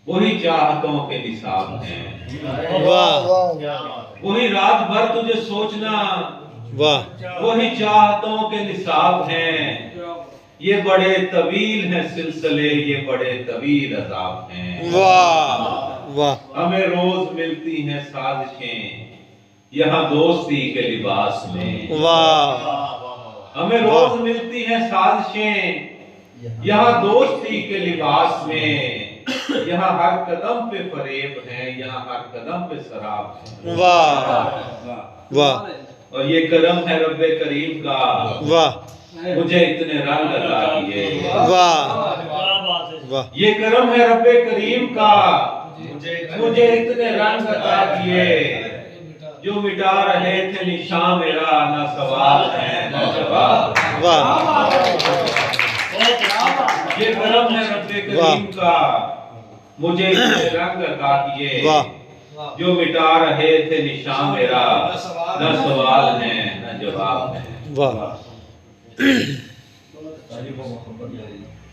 वही चाहतों के निसाब हैं। वाह वही रात भर तुझे सोचना, वाह वही चाहतों के निसाब हैं। ये बड़े तवील हैं सिलसिले, ये बड़े तवील अज़ाब हैं। वाह वाह हमें रोज मिलती हैं साजिशें यहाँ दोस्ती के लिबास में। वाह हमें रोज मिलती हैं साजिशें यहाँ दोस्ती के लिबास में। यहाँ हर कदम पे फरेब है, यहाँ हर कदम पे शराब है। वाह वाह और ये करम है रब्बे करीम का, वाह मुझे इतने रंग अता किए। वाह वाह ये करम है रब्बे करीम का, मुझे इतने रंग अता किए। जो मिटा रहे थे निशान मेरा, ना सवाल है ना जवाब। वाह ये करम है रब्बे करीम का, मुझे इतने रंग अता किए। वाह जो मिटा रहे थे निशान मेरा, ना सवाल है ना जवाब है। वाह